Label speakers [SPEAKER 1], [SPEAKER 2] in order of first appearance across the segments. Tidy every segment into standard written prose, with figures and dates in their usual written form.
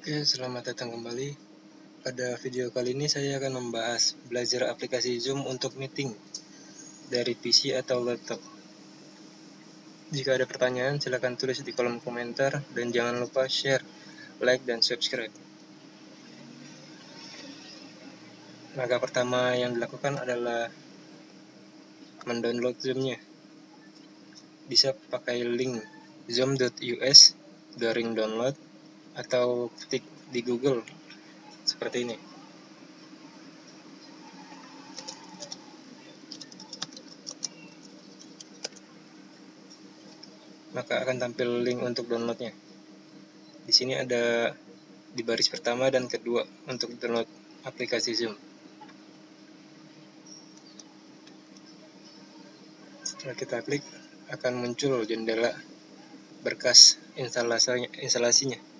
[SPEAKER 1] Oke, selamat datang kembali. Pada video kali ini saya akan membahas belajar aplikasi Zoom untuk meeting dari PC atau laptop. Jika ada pertanyaan, silakan tulis di kolom komentar dan jangan lupa share, like, dan subscribe. Langkah pertama yang dilakukan adalah mendownload Zoom-nya. Bisa pakai link zoom.us garing download atau ketik di Google seperti ini. Maka akan tampil link untuk downloadnya. Di sini ada di baris pertama dan kedua untuk download aplikasi Zoom. Setelah kita klik, akan muncul jendela berkas instalasinya.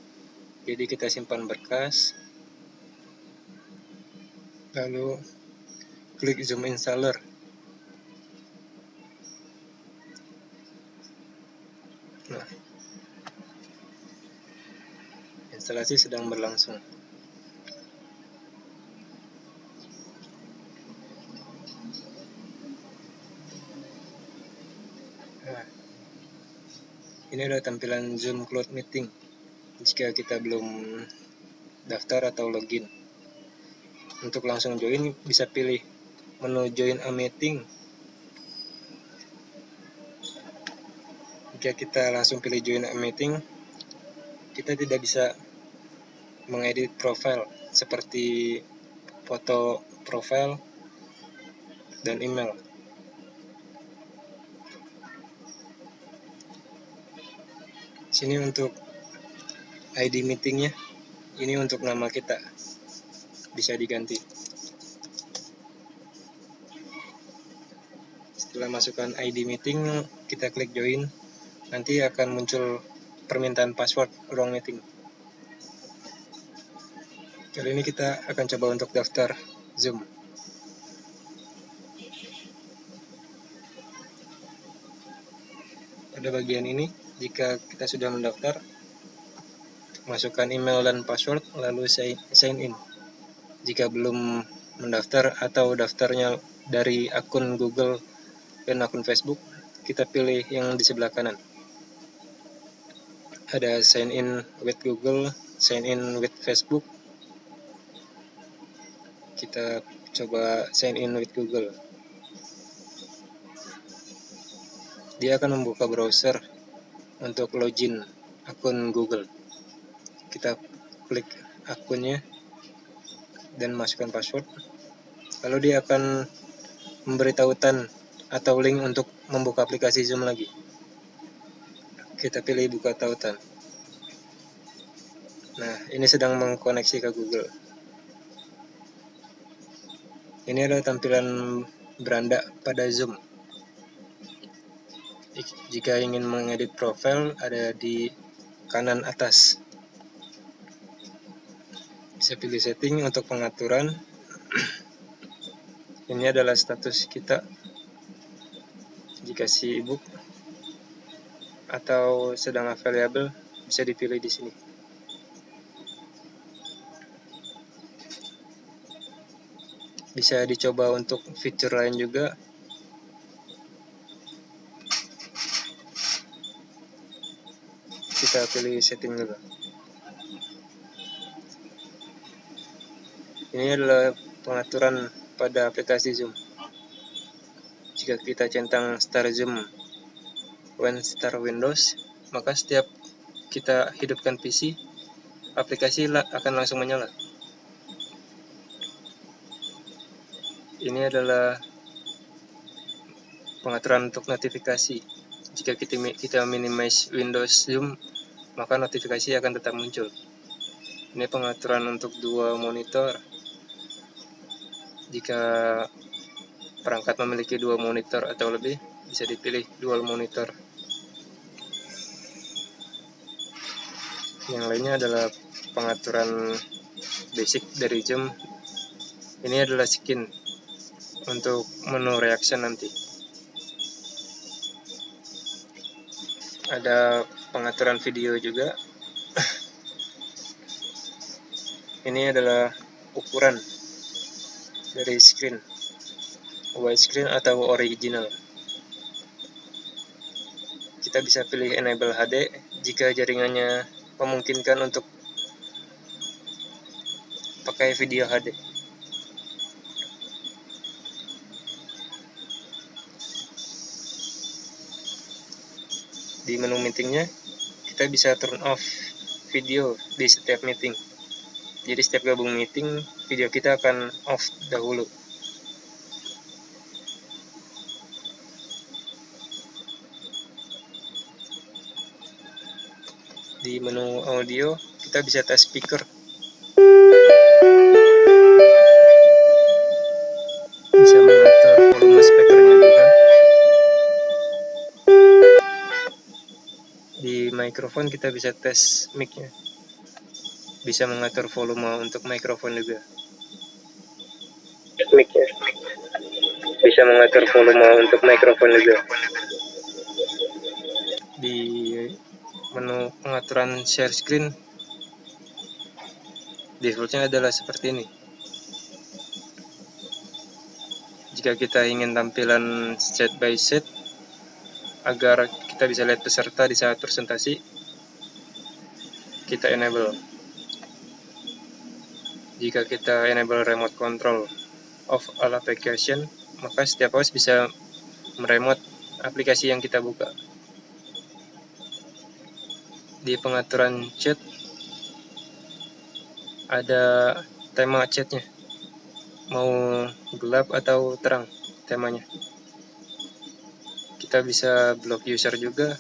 [SPEAKER 1] Jadi kita simpan berkas, lalu klik Zoom Installer. Nah, instalasi sedang berlangsung. Nah, ini adalah tampilan Zoom Cloud Meeting. Jika kita belum daftar atau login, untuk langsung join bisa pilih menu Join a Meeting. Jika kita langsung pilih Join a Meeting, kita tidak bisa mengedit profil seperti foto profil dan email. Sini untuk ID meetingnya, ini untuk nama kita, bisa diganti. Setelah masukkan ID meeting, kita klik join, nanti akan muncul permintaan password ruang meeting. Kali ini kita akan coba untuk daftar Zoom. Pada bagian ini, jika kita sudah mendaftar, masukkan email dan password, lalu sign in. Jika belum mendaftar atau daftarnya dari akun Google dan akun Facebook, kita pilih yang di sebelah kanan. Ada sign in with Google, sign in with Facebook. Kita coba sign in with Google. Dia akan membuka browser untuk login akun Google. Kita klik akunnya dan masukkan password. Lalu dia akan memberi tautan atau link untuk membuka aplikasi Zoom lagi. Kita pilih buka tautan. Nah, ini sedang mengkoneksi ke Google. Ini adalah tampilan beranda pada Zoom. Jika ingin mengedit profil, ada di kanan atas. Bisa pilih setting untuk pengaturan. Ini adalah status kita. Jika sibuk atau sedang available, bisa dipilih di sini. Bisa dicoba untuk fitur lain juga. Kita pilih setting dulu. Ini adalah pengaturan pada aplikasi Zoom. Jika kita centang Start Zoom when start Windows, maka setiap kita hidupkan PC, aplikasi akan langsung menyala. Ini adalah pengaturan untuk notifikasi. Jika kita minimize Windows Zoom, maka notifikasi akan tetap muncul. Ini pengaturan untuk 2 monitor. Jika perangkat memiliki 2 monitor atau lebih, bisa dipilih dual monitor. Yang lainnya adalah pengaturan basic dari Zoom. Ini adalah skin untuk menu reaction nanti. Ada pengaturan video juga. Ini adalah ukuran dari screen, widescreen atau original. Kita bisa pilih enable HD jika jaringannya memungkinkan untuk pakai video HD. Di menu meetingnya, kita bisa turn off video di setiap meeting. Jadi setiap gabung meeting, video kita akan off dahulu. Di menu audio, kita bisa tes speaker. Bisa mengatur volume speakernya juga. Di mikrofon kita bisa tes mic-nya. Bisa mengatur volume untuk mikrofon juga. Mic-nya. Bisa mengatur volume untuk mikrofon juga. Di menu pengaturan share screen, defaultnya adalah seperti ini. Jika kita ingin tampilan set by set agar kita bisa lihat peserta di saat presentasi, kita enable. Jika kita enable remote control of all application, maka setiap host bisa meremote aplikasi yang kita buka. Di pengaturan chat, ada tema chatnya, mau gelap atau terang temanya. Kita bisa block user juga,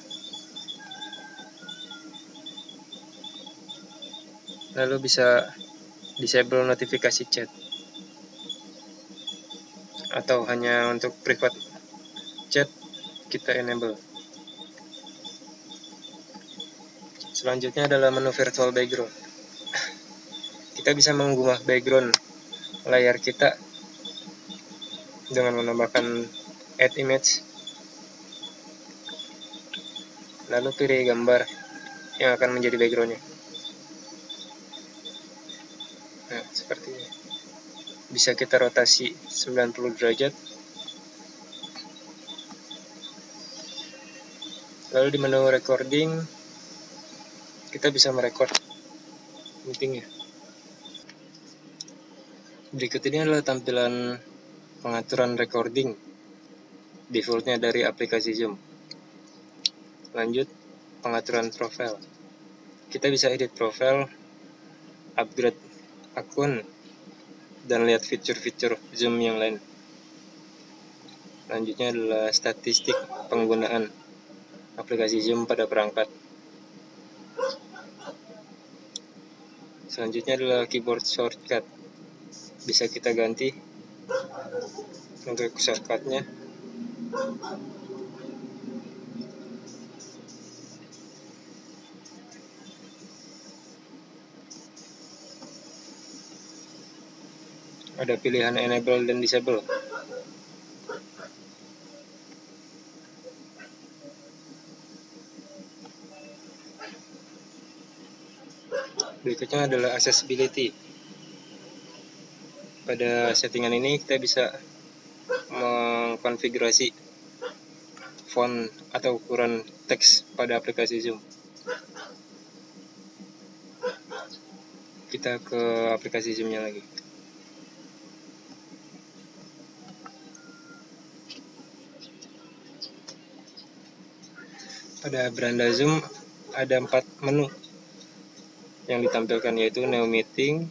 [SPEAKER 1] lalu bisa disable notifikasi chat, atau hanya untuk private chat kita enable. Selanjutnya adalah menu virtual background. Kita bisa mengubah background layar kita dengan menambahkan add image, lalu pilih gambar yang akan menjadi backgroundnya. Nah, seperti ini. Bisa kita rotasi 90 derajat. Lalu di menu recording, kita bisa merekord meetingnya. Berikut ini adalah tampilan pengaturan recording defaultnya dari aplikasi Zoom. Lanjut, pengaturan profile. Kita bisa edit profile, upgrade akun, dan lihat fitur-fitur Zoom yang lain. Selanjutnya adalah statistik penggunaan aplikasi Zoom pada perangkat. Selanjutnya adalah keyboard shortcut. Bisa kita ganti untuk shortcutnya. Ada pilihan enable dan disable. Berikutnya adalah accessibility. Pada settingan ini kita bisa mengkonfigurasi font atau ukuran teks pada aplikasi Zoom. Kita ke aplikasi Zoom-nya lagi. Pada beranda Zoom ada 4 menu yang ditampilkan, yaitu New Meeting,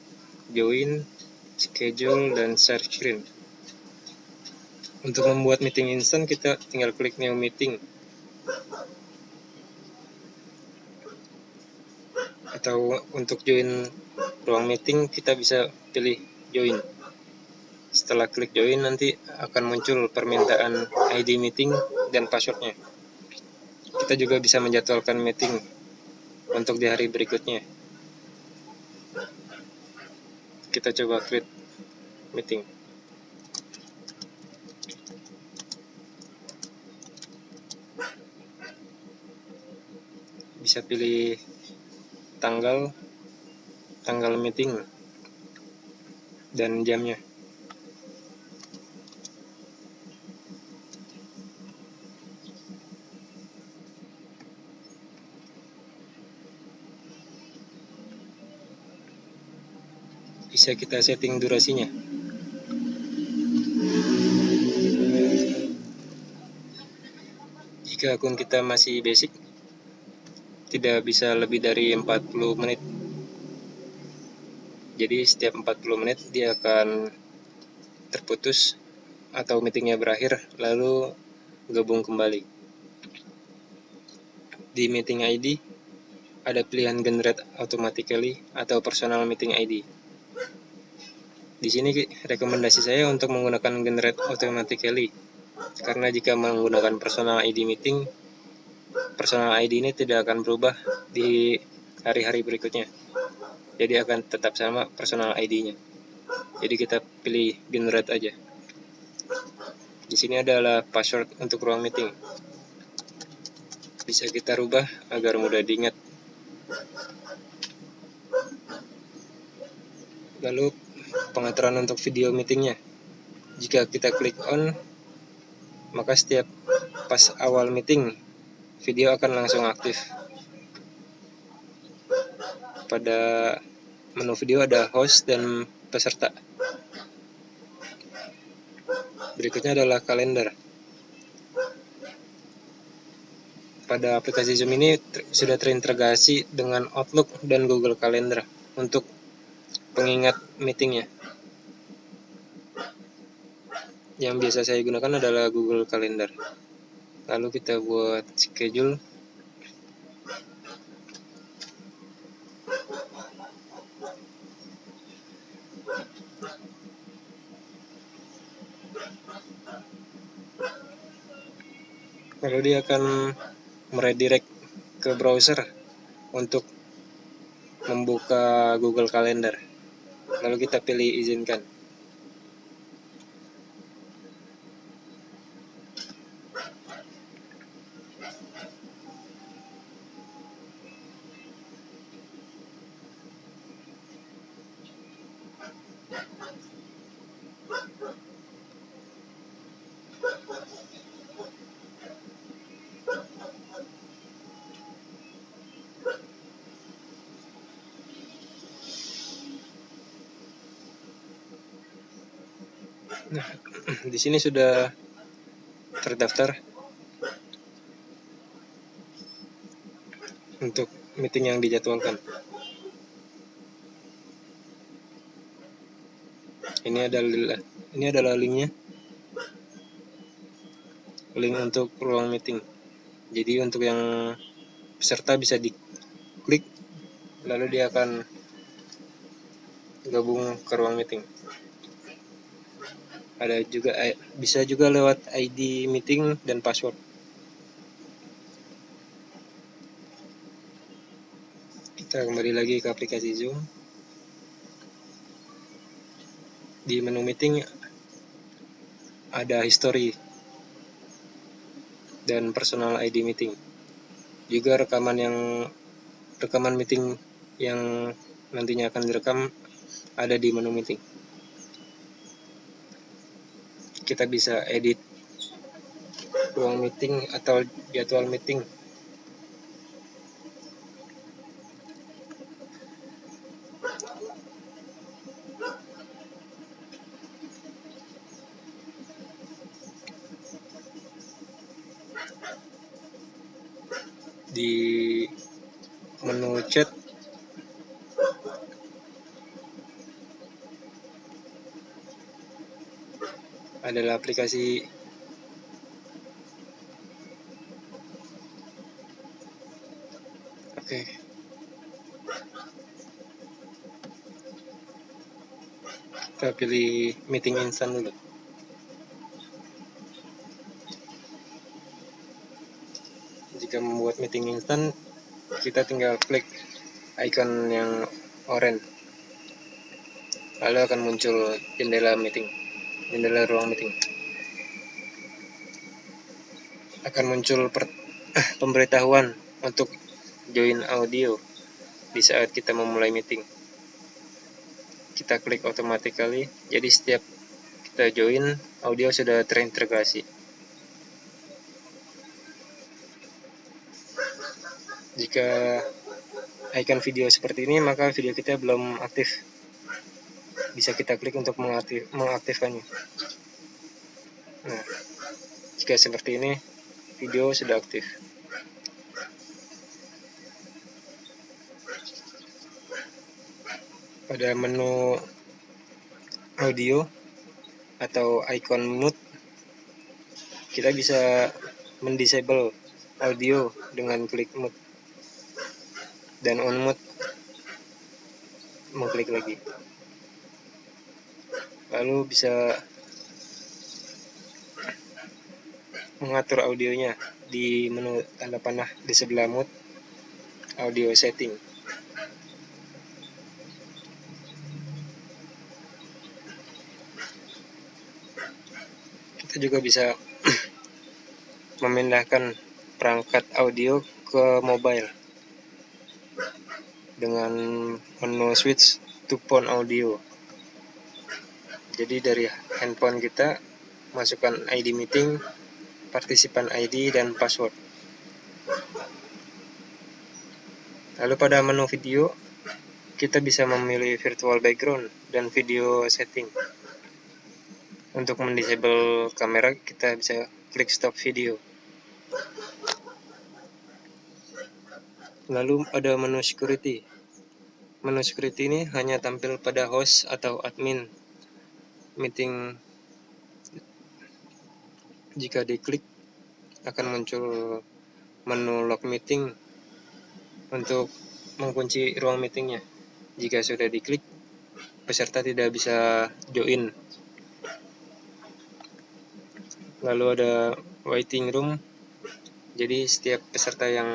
[SPEAKER 1] Join, Schedule, dan Share Screen. Untuk membuat meeting instan, kita tinggal klik New Meeting. Atau untuk join ruang meeting, kita bisa pilih Join. Setelah klik Join, nanti akan muncul permintaan ID meeting dan passwordnya. Kita juga bisa menjadwalkan meeting untuk di hari berikutnya. Kita coba create meeting. Bisa pilih tanggal meeting, dan jamnya. Bisa kita setting durasinya. Jika akun kita masih basic, tidak bisa lebih dari 40 menit. Jadi setiap 40 menit dia akan terputus atau meetingnya berakhir, lalu gabung kembali. Di meeting ID ada pilihan generate automatically atau personal meeting ID. Di sini rekomendasi saya untuk menggunakan generate automatically, karena jika menggunakan personal ID meeting, personal ID ini tidak akan berubah di hari-hari berikutnya. Jadi akan tetap sama personal ID-nya. Jadi kita pilih generate aja. Di sini adalah password untuk ruang meeting. Bisa kita rubah agar mudah diingat. Lalu pengaturan untuk video meetingnya. Jika kita klik on, maka setiap pas awal meeting, video akan langsung aktif. Pada menu video ada host dan peserta. Berikutnya adalah kalender. Pada aplikasi Zoom ini sudah terintegrasi dengan Outlook dan Google Calendar untuk pengingat meetingnya. Yang biasa saya gunakan adalah Google Calendar. Lalu kita buat schedule. Lalu dia akan meredirect ke browser untuk membuka Google Calendar. Lalu kita pilih izinkan. Nah, di sini sudah terdaftar untuk meeting yang dijadwalkan. Ini adalah linknya, link untuk ruang meeting. Jadi untuk yang peserta bisa diklik, lalu dia akan gabung ke ruang meeting. Ada juga bisa juga lewat ID meeting dan password. Kita kembali lagi ke aplikasi Zoom. Di menu meeting ada history dan personal ID meeting. Juga rekaman meeting yang nantinya akan direkam ada di menu meeting. Kita bisa edit ruang meeting atau jadwal meeting. Di menu chat adalah aplikasi kita pilih meeting instan dulu. Jika membuat meeting instan, kita tinggal klik icon yang oranye, lalu akan muncul jendela ruang meeting. Akan muncul pemberitahuan untuk join audio di saat kita memulai meeting. kita klik automatically, jadi setiap kita join audio sudah terintegrasi. Jika icon video seperti ini, maka video kita belum aktif. Bisa kita klik untuk mengaktifkannya. Nah, jika seperti ini, video sudah aktif. Pada menu audio atau icon mute, kita bisa mendisable audio dengan klik mute, dan on mute mengklik lagi. Lalu bisa mengatur audionya di menu tanda panah di sebelah mute, audio setting. Kita juga bisa memindahkan perangkat audio ke mobile dengan menu switch to phone audio. Jadi dari handphone kita masukkan ID meeting, partisipan ID, dan password. Lalu pada menu video, kita bisa memilih virtual background dan video setting. Untuk mendisable kamera, kita bisa klik stop video. Lalu ada menu security. Menu security ini hanya tampil pada host atau admin meeting. Jika diklik, akan muncul menu lock meeting untuk mengunci ruang meetingnya. Jika sudah diklik, peserta tidak bisa join. Lalu ada waiting room. Jadi setiap peserta yang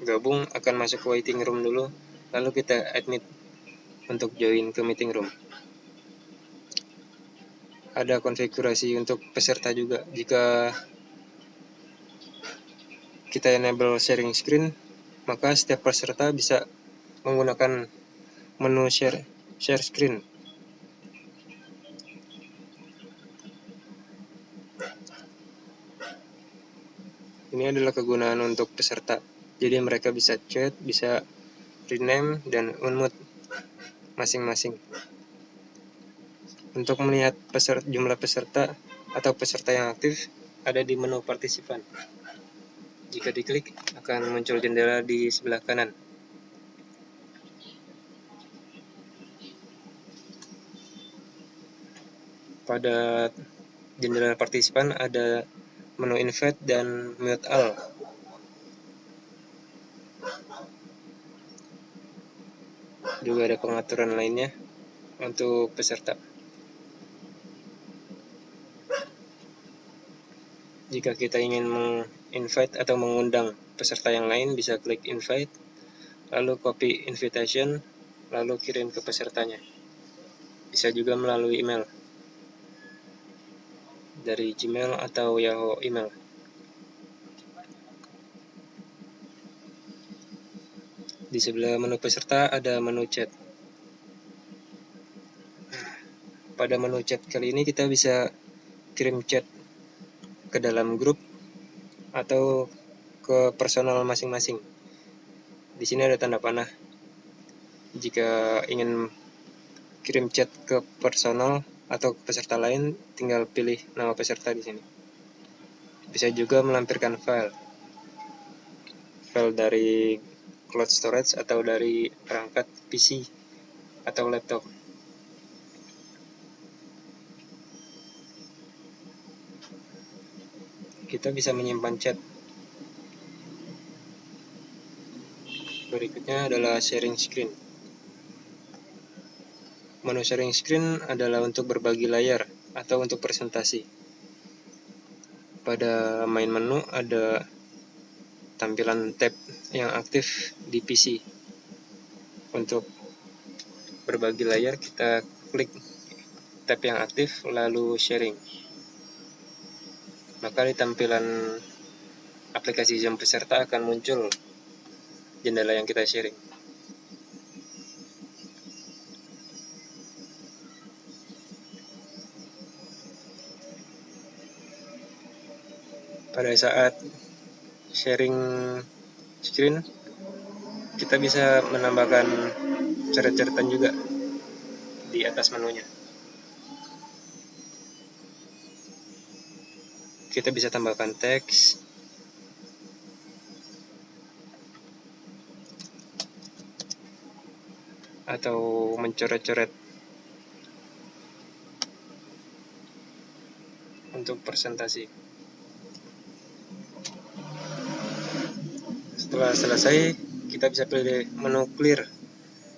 [SPEAKER 1] gabung akan masuk ke waiting room dulu, lalu kita admit untuk join ke meeting room. Ada konfigurasi untuk peserta juga. Jika kita enable sharing screen, maka setiap peserta bisa menggunakan menu share screen. Ini adalah kegunaan untuk peserta. Jadi mereka bisa chat, bisa rename, dan unmute masing-masing. Untuk melihat jumlah peserta atau peserta yang aktif, ada di menu partisipan. Jika diklik, akan muncul jendela di sebelah kanan. Pada jendela partisipan ada menu invite dan mute all. Juga ada pengaturan lainnya untuk peserta. Jika kita ingin menginvite atau mengundang peserta yang lain, bisa klik invite, lalu copy invitation, lalu kirim ke pesertanya. Bisa juga melalui email, dari Gmail atau Yahoo email. Di sebelah menu peserta ada menu chat. Pada menu chat kali ini kita bisa kirim chat ke dalam grup atau ke personal masing-masing. Di sini ada tanda panah. Jika ingin kirim chat ke personal atau ke peserta lain, tinggal pilih nama peserta di sini. Bisa juga melampirkan file dari cloud storage atau dari perangkat PC atau laptop. Kita bisa menyimpan chat. Berikutnya adalah sharing screen. Menu sharing screen adalah untuk berbagi layar atau untuk presentasi. Pada main menu ada tampilan tab yang aktif di PC. Untuk berbagi layar, kita klik tab yang aktif lalu sharing. Maka di tampilan aplikasi Zoom peserta akan muncul jendela yang kita sharing. pada saat sharing screen kita bisa menambahkan coret-coretan juga di atas menunya. Kita bisa tambahkan teks, atau mencoret-coret untuk presentasi. Setelah selesai, kita bisa pilih menu clear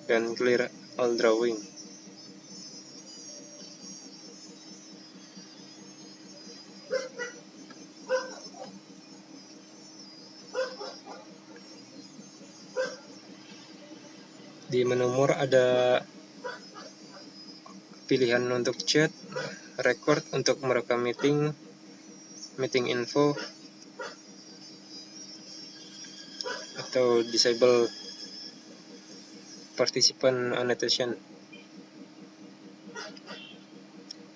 [SPEAKER 1] dan clear all drawing. Di menu more ada pilihan untuk chat, record untuk merekam meeting, meeting info, atau disable participant annotation.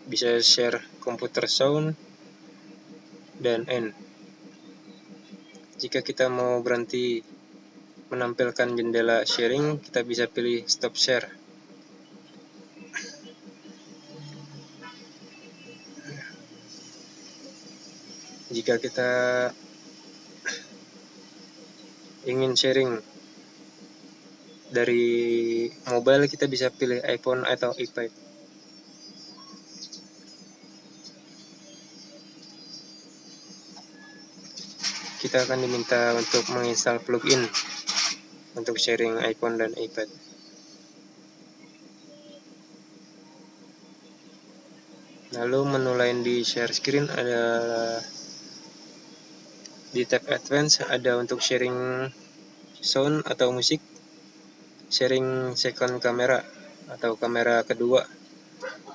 [SPEAKER 1] Bisa share computer sound dan end. Jika kita mau berhenti menampilkan jendela sharing, kita bisa pilih stop share. Jika kita ingin sharing dari mobile, kita bisa pilih iPhone atau iPad. Kita akan diminta untuk menginstal plugin untuk sharing iPhone dan iPad. Lalu menu lain di share screen adalah di tab advance, ada untuk sharing sound atau musik, sharing second camera atau kamera kedua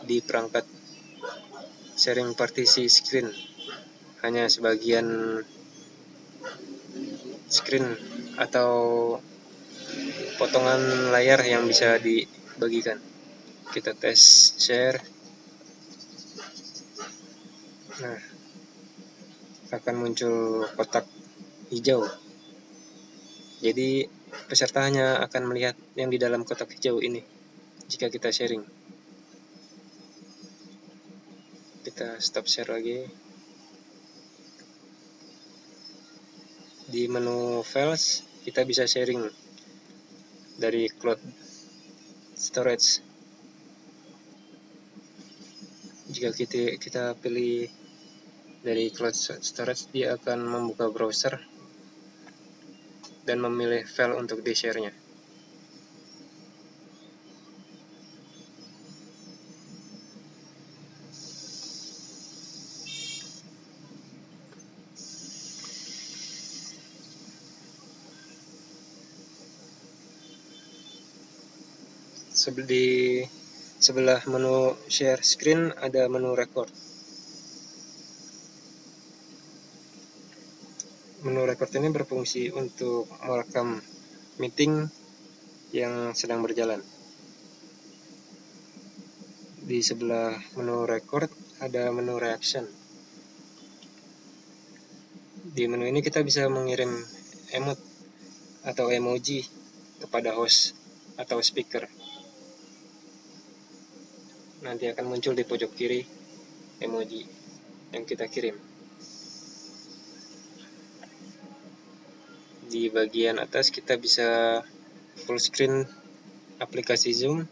[SPEAKER 1] di perangkat, sharing partisi screen, hanya sebagian screen atau potongan layar yang bisa dibagikan. Kita tes share. Nah, akan muncul kotak hijau. Jadi peserta hanya akan melihat yang di dalam kotak hijau ini jika kita sharing. Kita stop share lagi. Di menu files kita bisa sharing dari cloud storage. Jika kita pilih dari cloud storage, dia akan membuka browser dan memilih file untuk di-share-nya. Di sebelah menu share screen ada menu record. Menu record ini berfungsi untuk merekam meeting yang sedang berjalan. Di sebelah menu record ada menu reaction. Di menu ini kita bisa mengirim emot atau emoji kepada host atau speaker. Nanti akan muncul di pojok kiri emoji yang kita kirim. Di bagian atas kita bisa full screen aplikasi Zoom.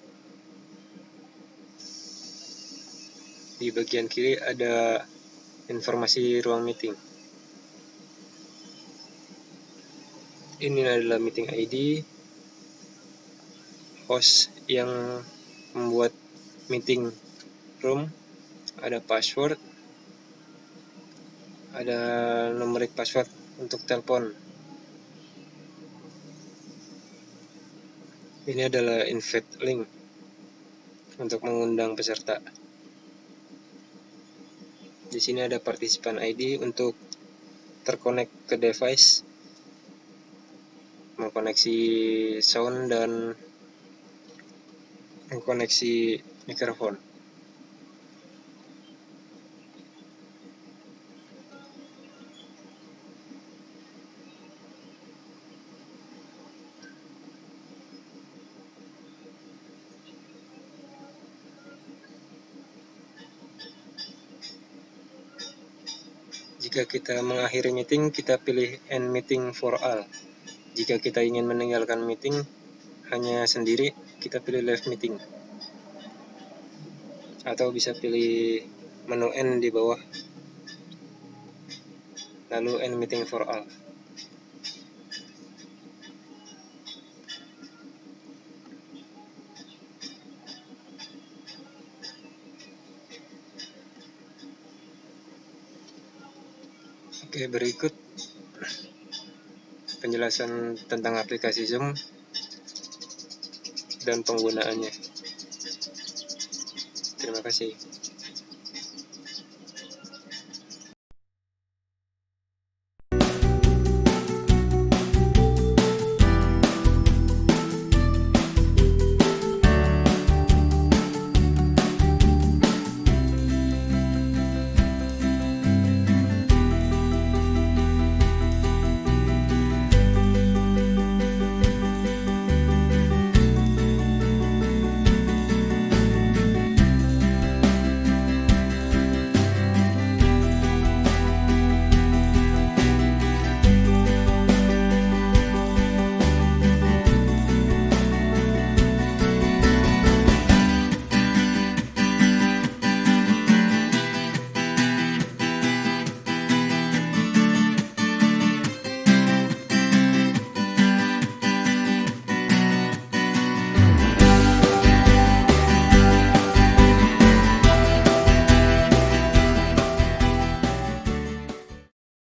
[SPEAKER 1] Di bagian kiri ada informasi ruang meeting. Ini adalah meeting ID, host yang membuat meeting room, ada password, ada numerik password untuk telepon. Ini adalah invite link untuk mengundang peserta. Di sini ada participant ID untuk terkonek ke device, mengkoneksi sound dan mengkoneksi mikrofon. Jika kita mengakhiri meeting, kita pilih end meeting for all. Jika kita ingin meninggalkan meeting hanya sendiri, kita pilih leave meeting. Atau bisa pilih menu end di bawah, lalu end meeting for all. Oke, berikut penjelasan tentang aplikasi Zoom dan penggunaannya. Terima kasih.